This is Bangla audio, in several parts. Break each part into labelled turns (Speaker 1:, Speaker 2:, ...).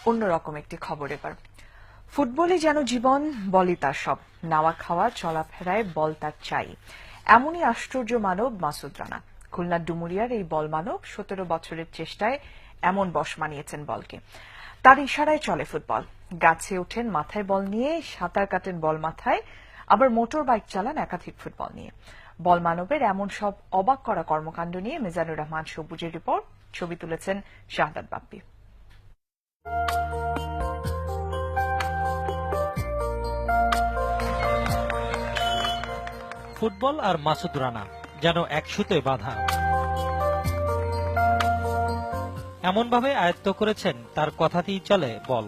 Speaker 1: অন্যরকম একটি খবর এবার। ফুটবলই যেন জীবন, বলই তার সব। নাওয়া খাওয়া চলাফেরায় বল তার চাই, এমনই আশ্চর্য মানব মাসুদ রানা। খুলনার ডুমুরিয়ার এই বল মানব 17 বছরের চেষ্টায় এমন বশ মানিয়েছেন বলকে। তার ইশারায় চলে ফুটবল। গাছে ওঠেন মাথায় বল নিয়ে, সাঁতার কাটেন বল মাথায়, আবার মোটর বাইক চালান একাধিক ফুটবল নিয়ে। বল মানবের এমন সব অবাক করা কর্মকাণ্ড নিয়ে মিজানুর রহমান সবুজের রিপোর্ট। ছবি তুলেছেন শাহাদাত বাপ্পি।
Speaker 2: ফুটবল আর মাসুদ রানা যেন এক সুতোয় বাঁধা। এমনভাবে আয়ত্ত করেছেন তার কথাতেই চলে বল।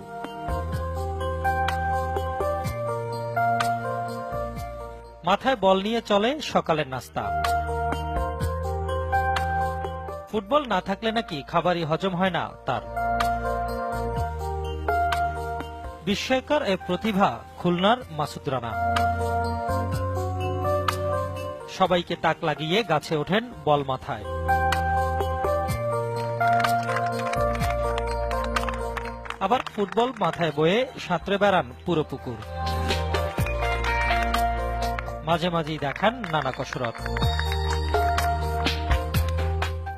Speaker 2: মাথায় বল নিয়ে চলে সকালের নাস্তা। ফুটবল না থাকলে নাকি খাবারই হজম হয় না তার। বিস্ময়কর এ প্রতিভা খুলনার মাসুদ রানা। সবাইকে তাক লাগিয়ে গাছে ওঠেন বল মাথায়। আবার ফুটবল মাথায় বয়ে সাঁতরে বেড়ান পুরো পুকুর। মাঝে মাঝেই দেখান নানা কসরত।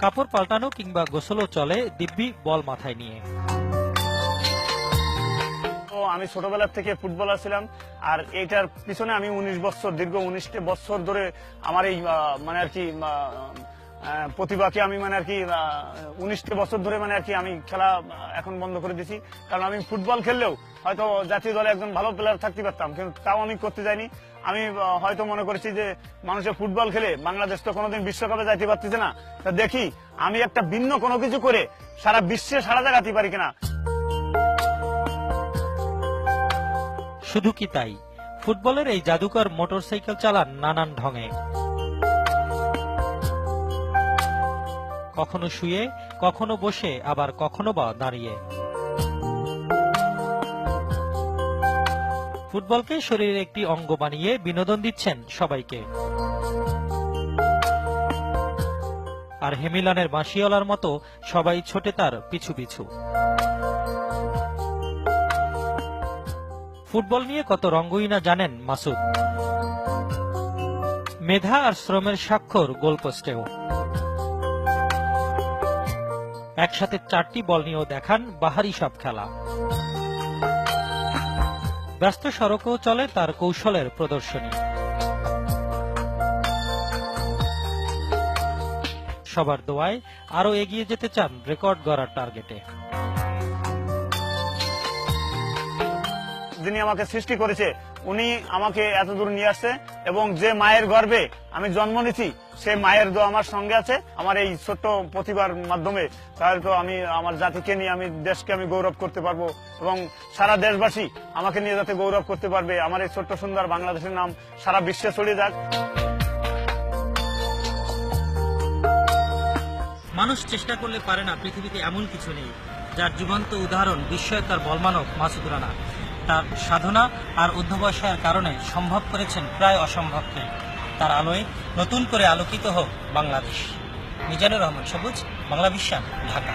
Speaker 2: কাপড় পাল্টানো কিংবা গোসলও চলে দিব্যি বল মাথায় নিয়ে।
Speaker 3: আমি ছোটবেলার থেকে ফুটবলার ছিলাম, আর এটার পিছনে আমি দীর্ঘ 19 বছর ধরে আমার এই প্রতিভাকে আমি 19 বছর ধরে আমি খেলা এখন বন্ধ করে দিয়েছি। কারণ আমি ফুটবল খেললেও হয়তো জাতীয় দলে একজন ভালো প্লেয়ার থাকতে পারতাম, কিন্তু তাও আমি করতে যাইনি। আমি হয়তো মনে করেছি যে মানুষের ফুটবল খেলে বাংলাদেশ তো কোনোদিন বিশ্বকাপে যাইতে পারতেছে না, তা দেখি আমি একটা ভিন্ন কোনো কিছু করে সারা বিশ্বে সারা জায়গাতে পারি কিনা।
Speaker 2: শুধু কি তাই, ফুটবলের এই জাদুকর মোটরসাইকেল চালান নানান ঢঙে। কখনো শুয়ে, কখনো বসে, আবার কখনো বা দাঁড়িয়ে। ফুটবলকে শরীরের একটি অঙ্গ বানিয়ে বিনোদন দিচ্ছেন সবাইকে। আর হেমিলানের বাঁশিওয়ালার মতো সবাই ছোটে তার পিছু পিছু। ফুটবল নিয়ে কত রঙ্গই না জানেন মাসুদ। মেধা আর শ্রমের স্বাক্ষর গোলপোস্টেও। একসাথে 4টি বল নিয়েও দেখান বাহারি সব খেলা। ব্যস্ত সড়কেও চলে তার কৌশলের প্রদর্শনী। সবার দোয়ায় আরো এগিয়ে যেতে চান রেকর্ড গড়ার টার্গেটে।
Speaker 3: যিনি আমাকে সৃষ্টি করেছে উনি আমাকে এত দূর নিয়ে আসছে, এবং যে মায়ের গর্ভে আমি জন্ম নিয়েছি সে মায়ের দোয়া আমার সঙ্গে আছে। আমার এই ছোট্ট প্রতিভার মাধ্যমে তাহলে তো আমি আমার জাতিকে নিয়ে আমি দেশকে আমি গৌরব করতে পারবো, এবং সারা দেশবাসী আমাকে নিয়ে যাতে গৌরব করতে পারবে। আমার এই ছোট্ট সুন্দর বাংলাদেশের নাম সারা বিশ্বে ছড়িয়ে যাক।
Speaker 2: মানুষ চেষ্টা করলে পারে না, পৃথিবীতে এমন কিছু নেই যার জীবন্ত উদাহরণ বিস্ময়কর বলমানব মাসুদ রানা। তার সাধনা আর অধ্যবসায়ের কারণে সম্ভব করেছেন প্রায় অসম্ভবকে। তার আলোয় নতুন করে আলোকিত হোক বাংলাদেশ। মিজানুর রহমান সবুজ, বাংলা বিশ্বাস, ঢাকা।